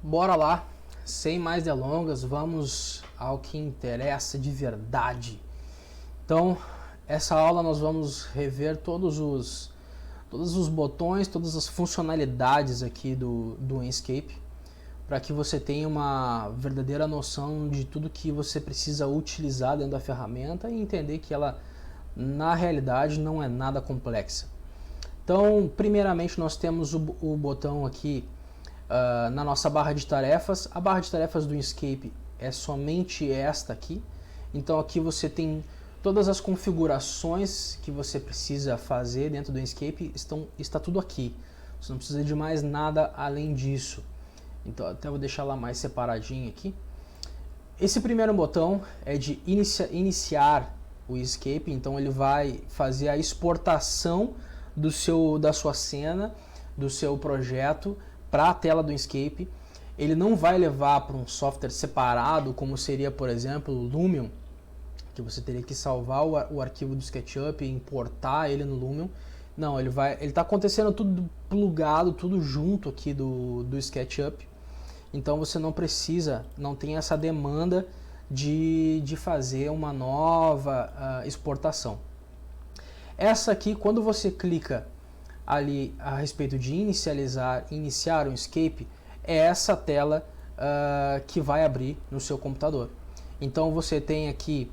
Bora lá, sem mais delongas, vamos ao que interessa de verdade. Então, essa aula nós vamos rever todos os botões, todas as funcionalidades aqui do Enscape, para que você tenha uma verdadeira noção de tudo que você precisa utilizar dentro da ferramenta e entender que ela, na realidade, não é nada complexa. Então, primeiramente, nós temos o botão aqui na nossa barra de tarefas. A barra de tarefas do Enscape é somente esta aqui. Então, aqui você tem todas as configurações que você precisa fazer dentro do Enscape, está tudo aqui. Você não precisa de mais nada além disso. Então, até vou deixar lá mais separadinho aqui. Esse primeiro botão é de iniciar o Enscape, então ele vai fazer a exportação da sua cena, do seu projeto para a tela do Enscape. Ele não vai levar para um software separado, como seria, por exemplo, o Lumion, que você teria que salvar o arquivo do SketchUp e importar ele no Lumion. Não, ele está acontecendo tudo plugado, tudo junto aqui do SketchUp. Então você não tem essa demanda de fazer uma nova exportação. Essa aqui, quando você clica ali a respeito de iniciar o Enscape, é essa tela que vai abrir no seu computador. Então você tem aqui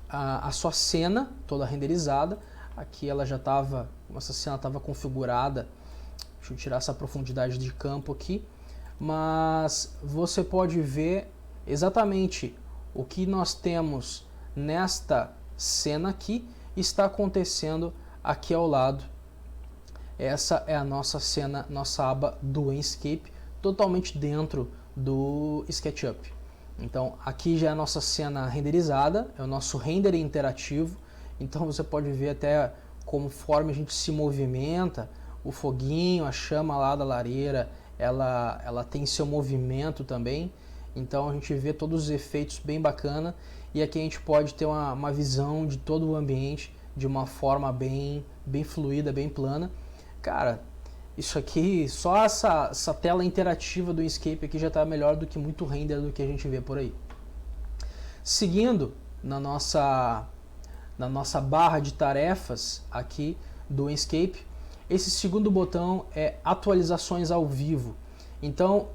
a sua cena toda renderizada. Aqui essa cena estava configurada. Deixa eu tirar essa profundidade de campo aqui. Mas você pode ver exatamente o que nós temos nesta cena aqui está acontecendo aqui ao lado. Essa é a nossa cena, nossa aba do Enscape, totalmente dentro do SketchUp. Então aqui já é a nossa cena renderizada, é o nosso render interativo. Então você pode ver até conforme a gente se movimenta, o foguinho, a chama lá da lareira, ela tem seu movimento também. Então a gente vê todos os efeitos bem bacana, e aqui a gente pode ter uma visão de todo o ambiente de uma forma bem fluida, bem plana. Cara, isso aqui, só essa tela interativa do Enscape aqui já está melhor do que muito render do que a gente vê por aí. Seguindo na nossa barra de tarefas aqui do Enscape, esse segundo botão é atualizações ao vivo. Então,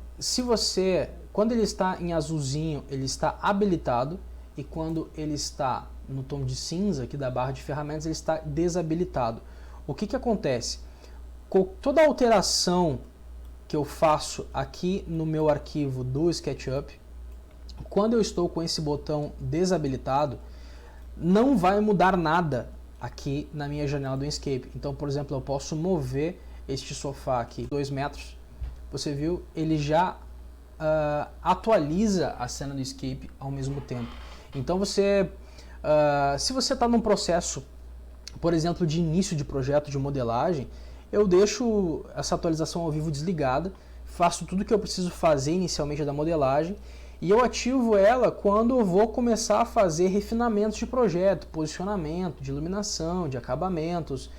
quando ele está em azulzinho, ele está habilitado, e quando ele está no tom de cinza aqui da barra de ferramentas, ele está desabilitado. O que acontece? Com toda alteração que eu faço aqui no meu arquivo do SketchUp, quando eu estou com esse botão desabilitado, não vai mudar nada aqui na minha janela do Enscape. Então, por exemplo, eu posso mover este sofá aqui 2 metros. Você viu? Ele já atualiza a cena do Enscape ao mesmo tempo. Então, se você está num processo, por exemplo, de início de projeto de modelagem, eu deixo essa atualização ao vivo desligada, faço tudo que eu preciso fazer inicialmente da modelagem, e eu ativo ela quando eu vou começar a fazer refinamentos de projeto, posicionamento, de iluminação, de acabamentos,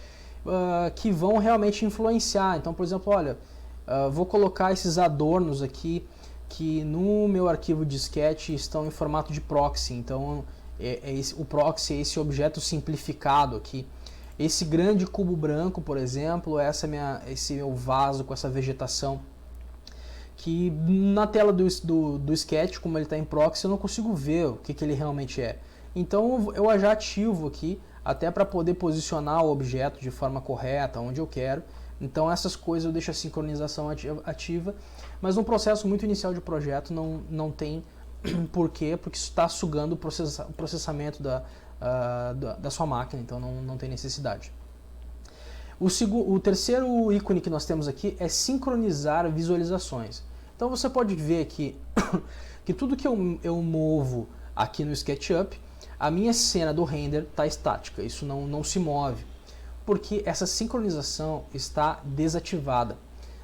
que vão realmente influenciar. Então, por exemplo, olha, vou colocar esses adornos aqui que no meu arquivo de sketch estão em formato de proxy. Então, o proxy é esse objeto simplificado aqui. Esse grande cubo branco, por exemplo, esse meu vaso com essa vegetação, que na tela do Sketch, como ele está em proxy, eu não consigo ver o que ele realmente é. Então eu já ativo aqui, até para poder posicionar o objeto de forma correta, onde eu quero. Então essas coisas eu deixo a sincronização ativa, mas no processo muito inicial de projeto não tem porquê, porque isso está sugando o processamento da sua máquina, então não tem necessidade. O terceiro ícone que nós temos aqui é sincronizar visualizações. Então você pode ver aqui que tudo que eu movo aqui no SketchUp, a minha cena do render está estática, isso não se move, porque essa sincronização está desativada.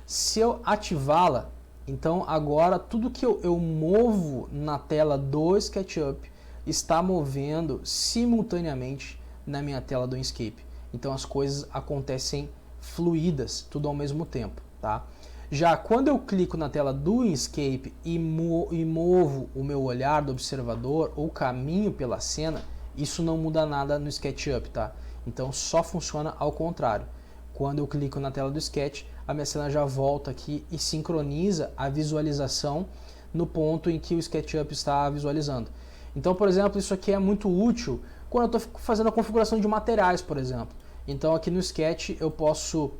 Se eu ativá-la, então agora tudo que eu movo na tela do SketchUp está movendo simultaneamente na minha tela do Enscape. Então as coisas acontecem fluídas, tudo ao mesmo tempo, tá? Já quando eu clico na tela do Inkscape e movo o meu olhar do observador ou caminho pela cena, isso não muda nada no SketchUp, tá? Então só funciona ao contrário. Quando eu clico na tela do Sketch, a minha cena já volta aqui e sincroniza a visualização no ponto em que o SketchUp está visualizando. Então, por exemplo, isso aqui é muito útil quando eu estou fazendo a configuração de materiais, por exemplo. Então aqui no Sketch eu posso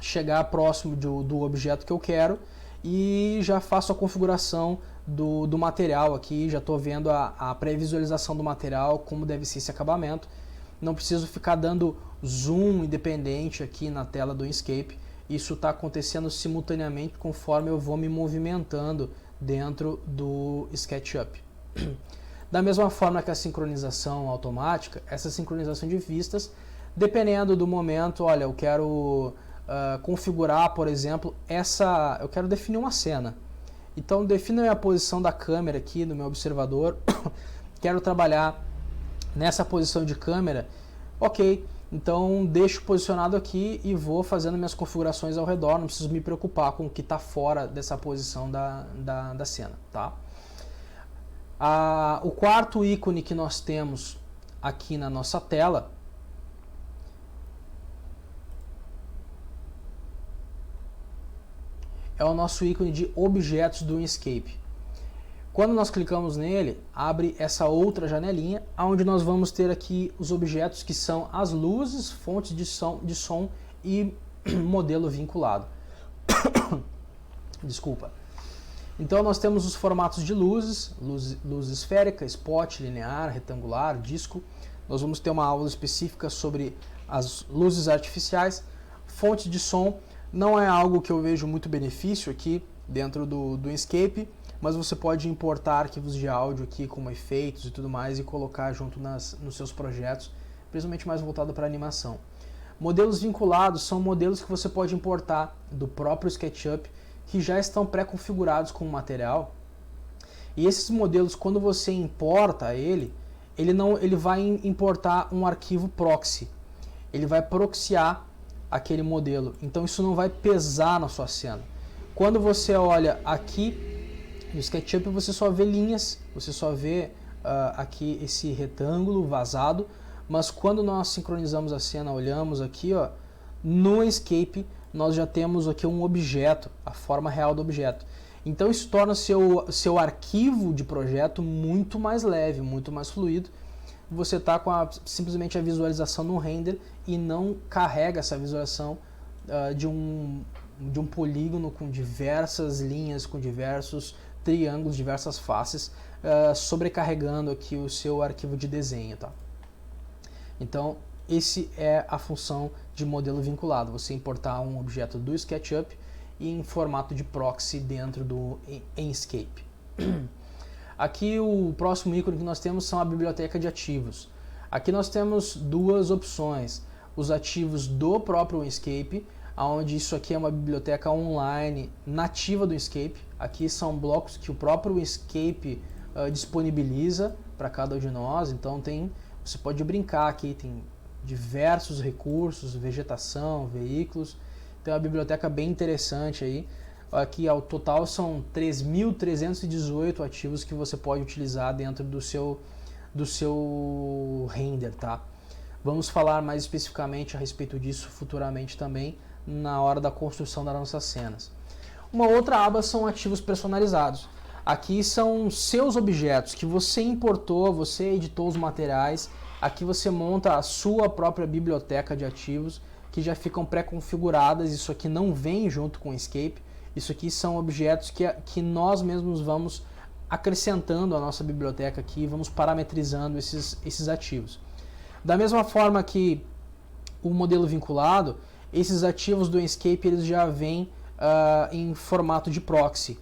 chegar próximo do objeto que eu quero e já faço a configuração do material aqui, já estou vendo a pré-visualização do material, como deve ser esse acabamento. Não preciso ficar dando zoom independente aqui na tela do Inkscape, isso está acontecendo simultaneamente conforme eu vou me movimentando dentro do SketchUp. Da mesma forma que a sincronização automática, essa sincronização de vistas, dependendo do momento, olha, eu quero configurar, por exemplo, eu quero definir uma cena. Então defino a posição da câmera aqui no meu observador, quero trabalhar nessa posição de câmera, ok, então deixo posicionado aqui e vou fazendo minhas configurações ao redor, não preciso me preocupar com o que está fora dessa posição da cena, tá? O quarto ícone que nós temos aqui na nossa tela é o nosso ícone de objetos do Inkscape. Quando nós clicamos nele, abre essa outra janelinha, onde nós vamos ter aqui os objetos que são as luzes, fontes de som e modelo vinculado. Desculpa. Então nós temos os formatos de luz esférica, spot, linear, retangular, disco. Nós vamos ter uma aula específica sobre as luzes artificiais. Fonte de som não é algo que eu vejo muito benefício aqui dentro do Inkscape, mas você pode importar arquivos de áudio aqui com efeitos e tudo mais e colocar junto nos seus projetos, principalmente mais voltado para animação. Modelos vinculados são modelos que você pode importar do próprio SketchUp, que já estão pré-configurados com o material. E esses modelos, quando você importa ele vai importar um arquivo proxy. Ele vai proxiar aquele modelo. Então isso não vai pesar na sua cena. Quando você olha aqui no SketchUp, você só vê linhas, você só vê aqui esse retângulo vazado, mas quando nós sincronizamos a cena, olhamos aqui, ó, no Inkscape, nós já temos aqui um objeto, a forma real do objeto. Então isso torna seu arquivo de projeto muito mais leve, muito mais fluido. Você está com simplesmente a visualização no render e não carrega essa visualização de um polígono com diversas linhas, com diversos triângulos, diversas faces, sobrecarregando aqui o seu arquivo de desenho, tá? Então, esse é a função de modelo vinculado, você importar um objeto do SketchUp em formato de proxy dentro do Inkscape. Aqui o próximo ícone que nós temos são a biblioteca de ativos. Aqui nós temos duas opções, os ativos do próprio Inkscape, onde isso aqui é uma biblioteca online nativa do Inkscape. Aqui são blocos que o próprio Inkscape disponibiliza para cada um de nós, então você pode brincar aqui, tem diversos recursos, vegetação, veículos, tem uma biblioteca bem interessante aí. Aqui ao total são 3.318 ativos que você pode utilizar dentro do seu render, tá? Vamos falar mais especificamente a respeito disso futuramente também, na hora da construção das nossas cenas. Uma outra aba são ativos personalizados. Aqui são seus objetos que você importou, você editou os materiais. Aqui você monta a sua própria biblioteca de ativos que já ficam pré-configuradas. Isso aqui não vem junto com o Inkscape. Isso aqui são objetos que nós mesmos vamos acrescentando à nossa biblioteca aqui, vamos parametrizando esses ativos. Da mesma forma que o modelo vinculado, esses ativos do Inkscape eles já vêm em formato de proxy.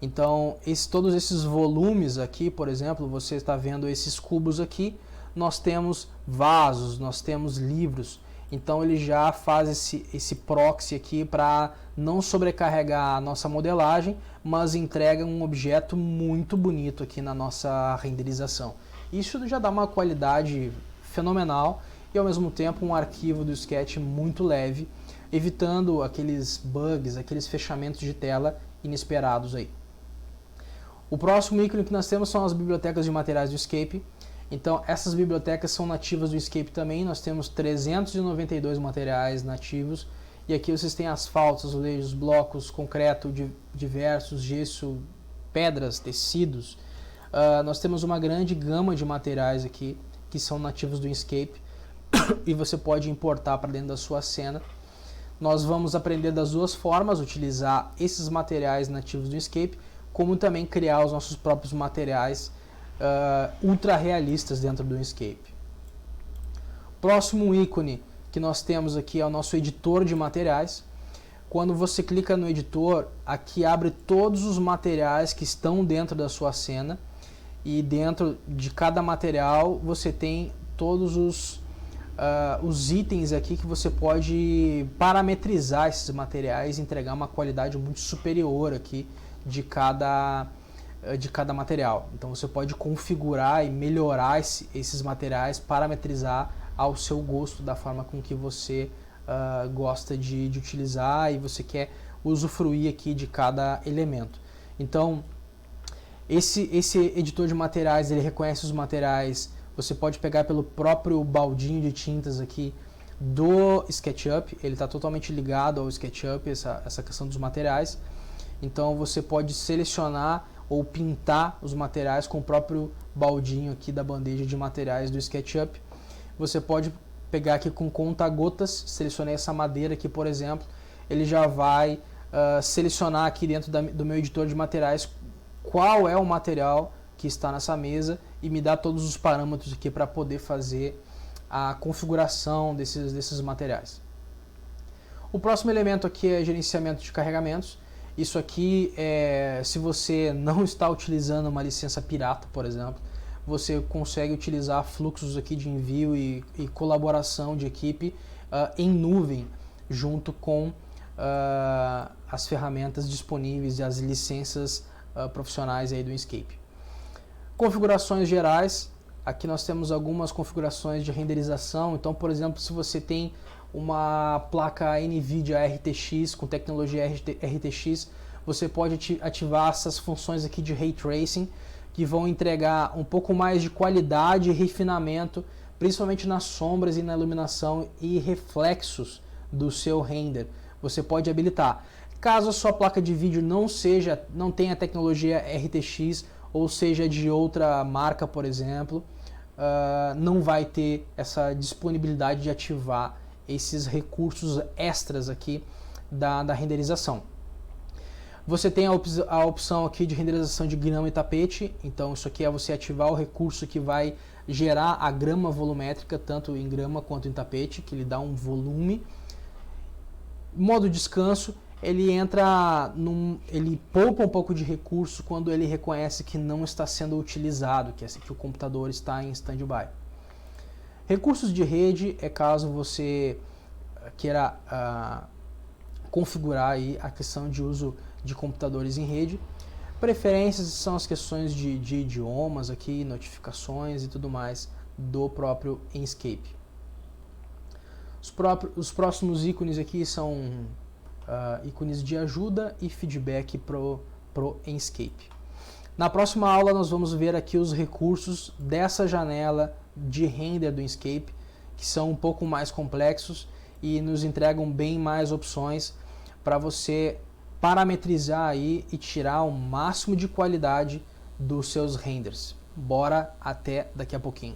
Então, todos esses volumes aqui, por exemplo, você está vendo esses cubos aqui, nós temos vasos, nós temos livros. Então ele já faz esse proxy aqui para não sobrecarregar a nossa modelagem, mas entrega um objeto muito bonito aqui na nossa renderização. Isso já dá uma qualidade fenomenal e ao mesmo tempo um arquivo do Sketch muito leve, evitando aqueles bugs, aqueles fechamentos de tela inesperados aí. O próximo ícone que nós temos são as bibliotecas de materiais do Escape. Então essas bibliotecas são nativas do Escape também, nós temos 392 materiais nativos, e aqui vocês têm asfaltos, azulejos, blocos, concreto diversos, gesso, pedras, tecidos. Nós temos uma grande gama de materiais aqui que são nativos do Escape e você pode importar para dentro da sua cena. Nós vamos aprender das duas formas, utilizar esses materiais nativos do Escape, como também criar os nossos próprios materiais ultra realistas dentro do Escape. Próximo ícone que nós temos aqui é o nosso editor de materiais. Quando você clica no editor, aqui abre todos os materiais que estão dentro da sua cena, e dentro de cada material você tem todos os itens aqui que você pode parametrizar esses materiais e entregar uma qualidade muito superior aqui de cada material. Então você pode configurar e melhorar esses materiais, parametrizar ao seu gosto, da forma com que você gosta de utilizar e você quer usufruir aqui de cada elemento. Então esse editor de materiais, ele reconhece os materiais, você pode pegar pelo próprio baldinho de tintas aqui do SketchUp, ele está totalmente ligado ao SketchUp, essa questão dos materiais. Então você pode selecionar ou pintar os materiais com o próprio baldinho aqui da bandeja de materiais do SketchUp. Você pode pegar aqui com conta-gotas, selecionei essa madeira aqui, por exemplo, ele já vai selecionar aqui dentro do meu editor de materiais qual é o material que está nessa mesa e me dá todos os parâmetros aqui para poder fazer a configuração desses materiais. O próximo elemento aqui é gerenciamento de carregamentos. Isso aqui, se você não está utilizando uma licença pirata, por exemplo, você consegue utilizar fluxos aqui de envio e colaboração de equipe em nuvem, junto com as ferramentas disponíveis e as licenças profissionais aí do Escape. Configurações gerais, aqui nós temos algumas configurações de renderização. Então, por exemplo, se você tem uma placa NVIDIA RTX com tecnologia RTX, você pode ativar essas funções aqui de Ray Tracing, que vão entregar um pouco mais de qualidade e refinamento, principalmente nas sombras e na iluminação e reflexos do seu render. Você pode habilitar. Caso a sua placa de vídeo não tenha tecnologia RTX ou seja de outra marca, por exemplo, não vai ter essa disponibilidade de ativar esses recursos extras aqui da renderização. Você tem a opção aqui de renderização de grama e tapete. Então isso aqui é você ativar o recurso que vai gerar a grama volumétrica, tanto em grama quanto em tapete, que ele dá um volume. Modo descanso, ele ele poupa um pouco de recurso quando ele reconhece que não está sendo utilizado, que o computador está em standby. Recursos de rede é caso você queira configurar aí a questão de uso de computadores em rede. Preferências são as questões de idiomas aqui, notificações e tudo mais do próprio Enscape. Os próximos ícones aqui são ícones de ajuda e feedback pro Enscape. Na próxima aula nós vamos ver aqui os recursos dessa janela de render do Enscape, que são um pouco mais complexos e nos entregam bem mais opções para você parametrizar aí e tirar o máximo de qualidade dos seus renders. Bora até daqui a pouquinho.